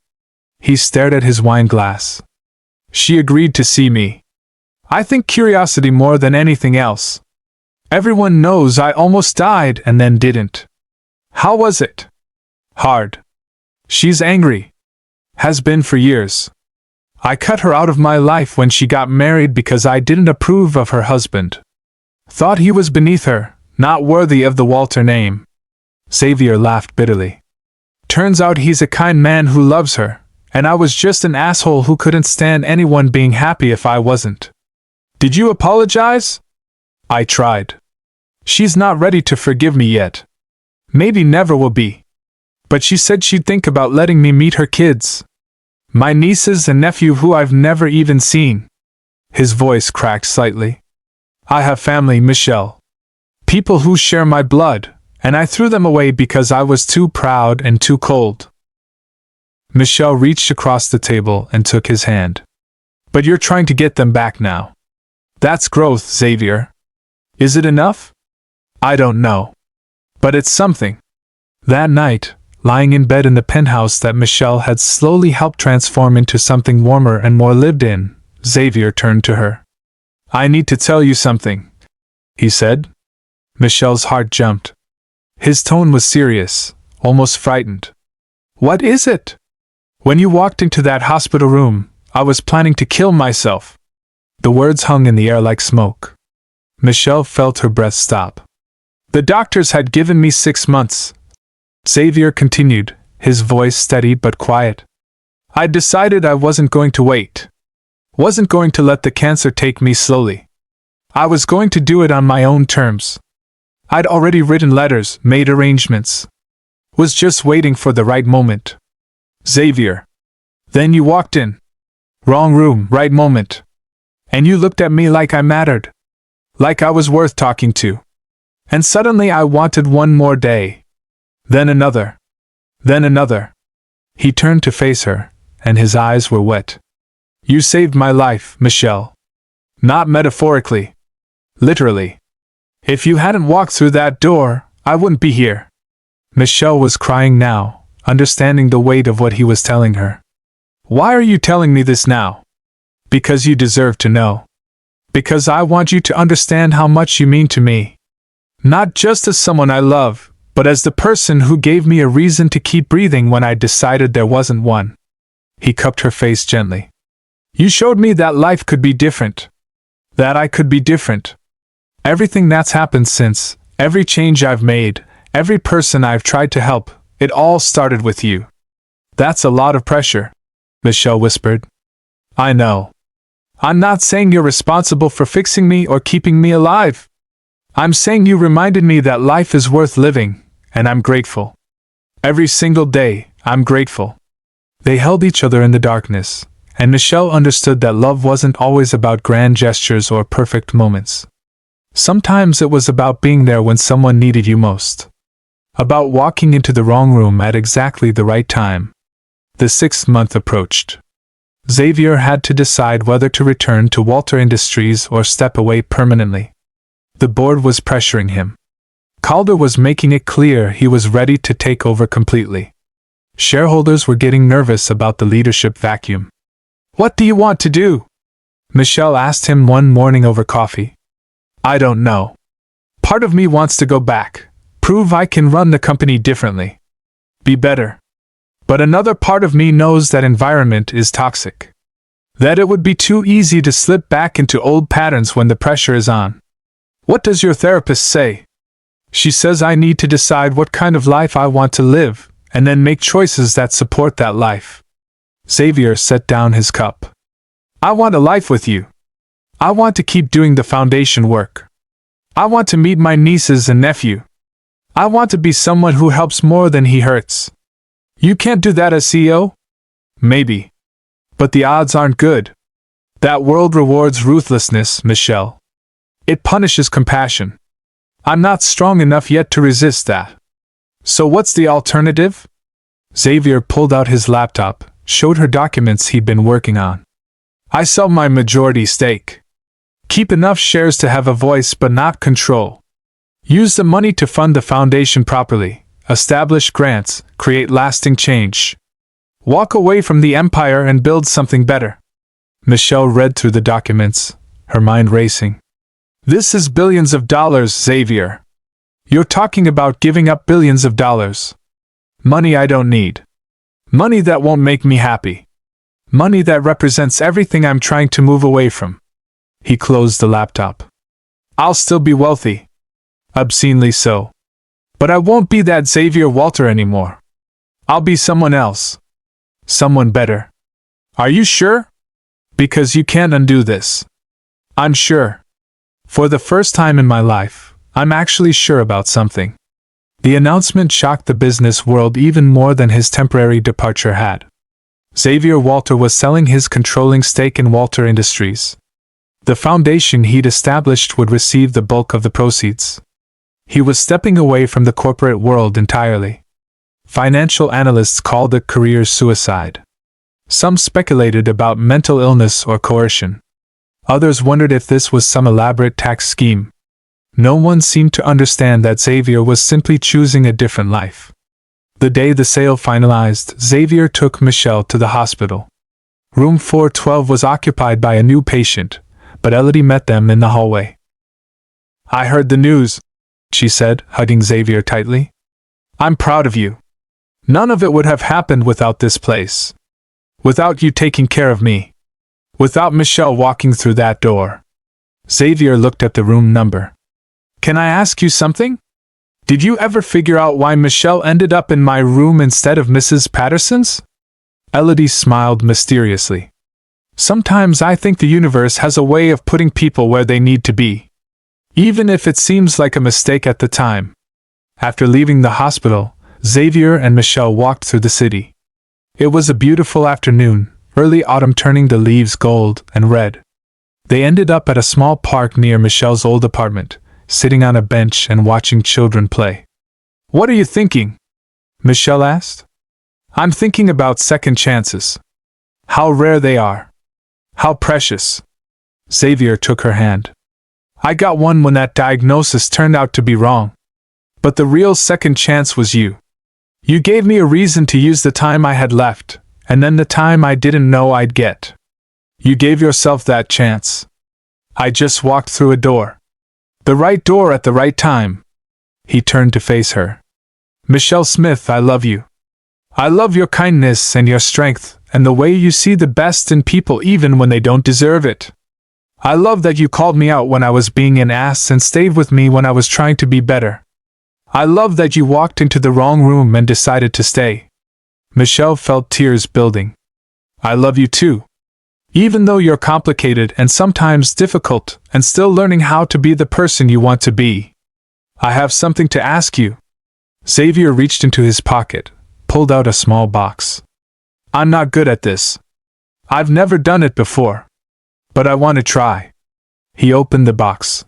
He stared at his wine glass. She agreed to see me. I think curiosity more than anything else. Everyone knows I almost died and then didn't. How was it? Hard. She's angry. Has been for years. I cut her out of my life when she got married because I didn't approve of her husband. Thought he was beneath her, not worthy of the Walter name. Xavier laughed bitterly. Turns out he's a kind man who loves her, and I was just an asshole who couldn't stand anyone being happy if I wasn't. Did you apologize? I tried. She's not ready to forgive me yet. Maybe never will be. But she said she'd think about letting me meet her kids. My nieces and nephew who I've never even seen. His voice cracked slightly. I have family, Michelle. People who share my blood, and I threw them away because I was too proud and too cold. Michelle reached across the table and took his hand. But you're trying to get them back now. That's growth, Xavier. Is it enough? I don't know. But it's something. That night, lying in bed in the penthouse that Michelle had slowly helped transform into something warmer and more lived in, Xavier turned to her. I need to tell you something, he said. Michelle's heart jumped. His tone was serious, almost frightened. What is it? When you walked into that hospital room, I was planning to kill myself. The words hung in the air like smoke. Michelle felt her breath stop. The doctors had given me 6 months. Xavier continued, his voice steady but quiet. I decided I wasn't going to wait. Wasn't going to let the cancer take me slowly. I was going to do it on my own terms. I'd already written letters, made arrangements. Was just waiting for the right moment. Xavier. Then you walked in. Wrong room, right moment. And you looked at me like I mattered. Like I was worth talking to. And suddenly I wanted one more day. Then another. Then another. He turned to face her, and his eyes were wet. You saved my life, Michelle. Not metaphorically. Literally. If you hadn't walked through that door, I wouldn't be here. Michelle was crying now, understanding the weight of what he was telling her. Why are you telling me this now? Because you deserve to know. Because I want you to understand how much you mean to me. Not just as someone I love, but as the person who gave me a reason to keep breathing when I decided there wasn't one. He cupped her face gently. You showed me that life could be different. That I could be different. Everything that's happened since, every change I've made, every person I've tried to help, it all started with you. That's a lot of pressure, Michelle whispered. I know. I'm not saying you're responsible for fixing me or keeping me alive. I'm saying you reminded me that life is worth living, and I'm grateful. Every single day, I'm grateful. They held each other in the darkness, and Michelle understood that love wasn't always about grand gestures or perfect moments. Sometimes it was about being there when someone needed you most. About walking into the wrong room at exactly the right time. The 6th month approached. Xavier had to decide whether to return to Walter Industries or step away permanently. The board was pressuring him. Calder was making it clear he was ready to take over completely. Shareholders were getting nervous about the leadership vacuum. What do you want to do? Michelle asked him one morning over coffee. I don't know. Part of me wants to go back, prove I can run the company differently. Be better. But another part of me knows that environment is toxic. That it would be too easy to slip back into old patterns when the pressure is on. What does your therapist say? She says I need to decide what kind of life I want to live, and then make choices that support that life. Xavier set down his cup. I want a life with you. I want to keep doing the foundation work. I want to meet my nieces and nephew. I want to be someone who helps more than he hurts. You can't do that as CEO? Maybe. But the odds aren't good. That world rewards ruthlessness, Michelle. It punishes compassion. I'm not strong enough yet to resist that. So what's the alternative? Xavier pulled out his laptop, showed her documents he'd been working on. I sell my majority stake. Keep enough shares to have a voice but not control. Use the money to fund the foundation properly. Establish grants, create lasting change. Walk away from the empire and build something better. Michelle read through the documents, her mind racing. This is billions of dollars, Xavier. You're talking about giving up billions of dollars. Money I don't need. Money that won't make me happy. Money that represents everything I'm trying to move away from. He closed the laptop. I'll still be wealthy. Obscenely so. But I won't be that Xavier Walter anymore. I'll be someone else. Someone better. Are you sure? Because you can't undo this. I'm sure. For the first time in my life, I'm actually sure about something. The announcement shocked the business world even more than his temporary departure had. Xavier Walter was selling his controlling stake in Walter Industries. The foundation he'd established would receive the bulk of the proceeds. He was stepping away from the corporate world entirely. Financial analysts called it career suicide. Some speculated about mental illness or coercion. Others wondered if this was some elaborate tax scheme. No one seemed to understand that Xavier was simply choosing a different life. The day the sale finalized, Xavier took Michelle to the hospital. Room 412 was occupied by a new patient, but Elodie met them in the hallway. I heard the news, she said, hugging Xavier tightly. I'm proud of you. None of it would have happened without this place. Without you taking care of me. Without Michelle walking through that door. Xavier looked at the room number. Can I ask you something? Did you ever figure out why Michelle ended up in my room instead of Mrs. Patterson's? Elodie smiled mysteriously. Sometimes I think the universe has a way of putting people where they need to be. even if it seems like a mistake at the time. After leaving the hospital, Xavier and Michelle walked through the city. It was a beautiful afternoon, early autumn turning the leaves gold and red. They ended up at a small park near Michelle's old apartment, sitting on a bench and watching children play. "What are you thinking?" Michelle asked. "I'm thinking about second chances. How rare they are. How precious." Xavier took her hand. "I got one when that diagnosis turned out to be wrong. But the real second chance was you. You gave me a reason to use the time I had left, and then the time I didn't know I'd get. You gave yourself that chance. I just walked through a door. The right door at the right time." He turned to face her. "Michelle Smith, I love you. I love your kindness and your strength, and the way you see the best in people even when they don't deserve it. I love that you called me out when I was being an ass and stayed with me when I was trying to be better. I love that you walked into the wrong room and decided to stay." Michelle felt tears building. "I love you too. Even though you're complicated and sometimes difficult and still learning how to be the person you want to be. I have something to ask you." Xavier reached into his pocket, pulled out a small box. "I'm not good at this. I've never done it before. But I want to try." He opened the box.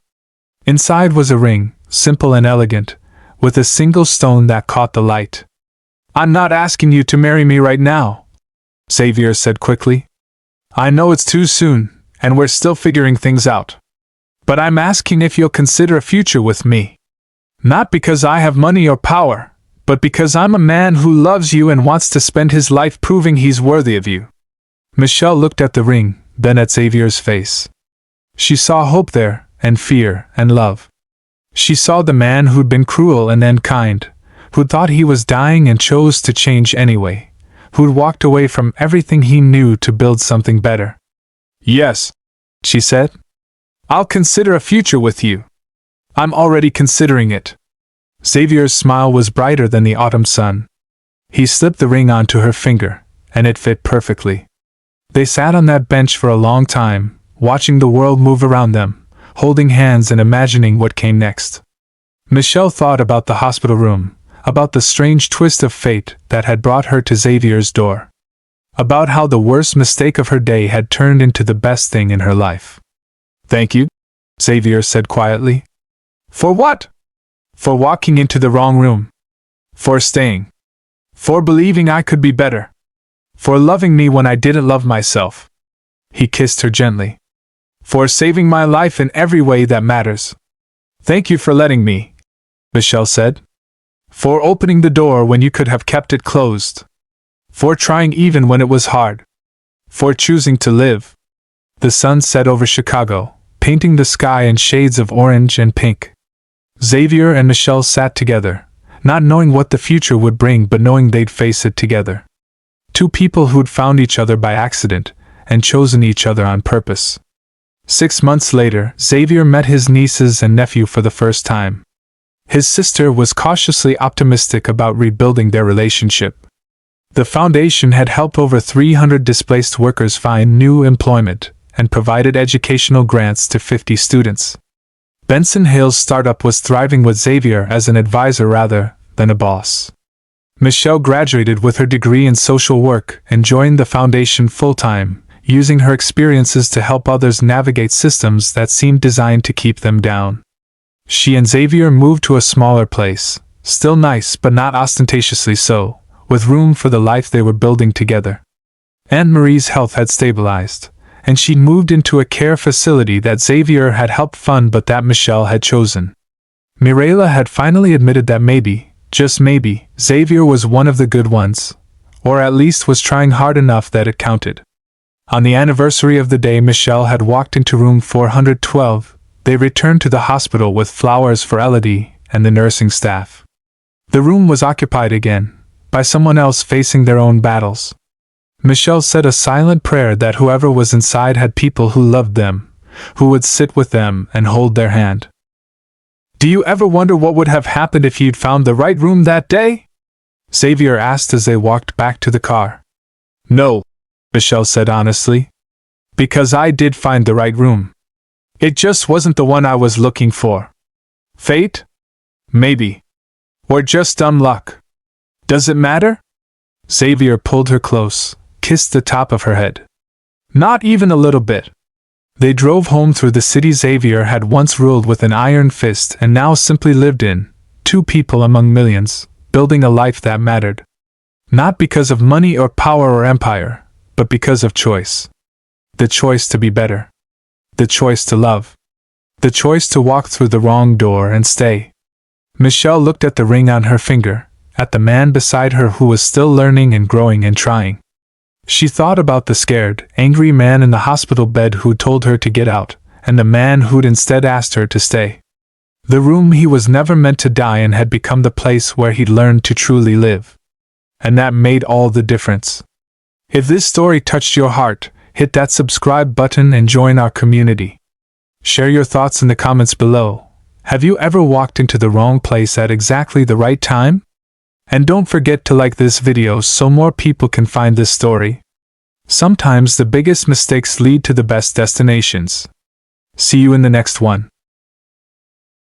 Inside was a ring, simple and elegant, with a single stone that caught the light. "I'm not asking you to marry me right now," Xavier said quickly. "I know it's too soon, and we're still figuring things out. But I'm asking if you'll consider a future with me. Not because I have money or power, but because I'm a man who loves you and wants to spend his life proving he's worthy of you." Michelle looked at the ring, then at Xavier's face. She saw hope there, and fear, and love. She saw the man who'd been cruel and then kind, who'd thought he was dying and chose to change anyway, who'd walked away from everything he knew to build something better. "Yes," she said. "I'll consider a future with you. I'm already considering it." Xavier's smile was brighter than the autumn sun. He slipped the ring onto her finger, and it fit perfectly. They sat on that bench for a long time, watching the world move around them, holding hands and imagining what came next. Michelle thought about the hospital room, about the strange twist of fate that had brought her to Xavier's door, about how the worst mistake of her day had turned into the best thing in her life. "Thank you," Xavier said quietly. "For what?" "For walking into the wrong room. For staying. For believing I could be better. For loving me when I didn't love myself." He kissed her gently. "For saving my life in every way that matters. Thank you for letting me," Michelle said. "For opening the door when you could have kept it closed. For trying even when it was hard. For choosing to live." The sun set over Chicago, painting the sky in shades of orange and pink. Xavier and Michelle sat together, not knowing what the future would bring but knowing they'd face it together. Two people who'd found each other by accident and chosen each other on purpose. 6 months later, Xavier met his nieces and nephew for the first time. His sister was cautiously optimistic about rebuilding their relationship. The foundation had helped over 300 displaced workers find new employment and provided educational grants to 50 students. Benson Hill's startup was thriving with Xavier as an advisor rather than a boss. Michelle graduated with her degree in social work and joined the foundation full-time, using her experiences to help others navigate systems that seemed designed to keep them down. She and Xavier moved to a smaller place, still nice but not ostentatiously so, with room for the life they were building together. Aunt Marie's health had stabilized, and she'd moved into a care facility that Xavier had helped fund but that Michelle had chosen. Mirela had finally admitted that maybe, just maybe, Xavier was one of the good ones, or at least was trying hard enough that it counted. On the anniversary of the day Michelle had walked into room 412, they returned to the hospital with flowers for Elodie and the nursing staff. The room was occupied again, by someone else facing their own battles. Michelle said a silent prayer that whoever was inside had people who loved them, who would sit with them and hold their hand. "Do you ever wonder what would have happened if you'd found the right room that day?" Xavier asked as they walked back to the car. "No," Michelle said honestly. "Because I did find the right room. It just wasn't the one I was looking for. Fate? Maybe. Or just dumb luck. Does it matter? Xavier pulled her close, kissed the top of her head. Not even a little bit. They drove home through the city Xavier had once ruled with an iron fist and now simply lived in, 2 people among millions, building a life that mattered. Not because of money or power or empire, but because of choice. The choice to be better. The choice to love. The choice to walk through the wrong door and stay. Michelle looked at the ring on her finger, at the man beside her who was still learning and growing and trying. She thought about the scared, angry man in the hospital bed who told her to get out, and the man who'd instead asked her to stay. The room he was never meant to die in had become the place where he'd learned to truly live. And that made all the difference. If this story touched your heart, hit that subscribe button and join our community. Share your thoughts in the comments below. Have you ever walked into the wrong place at exactly the right time? And don't forget to like this video so more people can find this story. Sometimes the biggest mistakes lead to the best destinations. See you in the next one.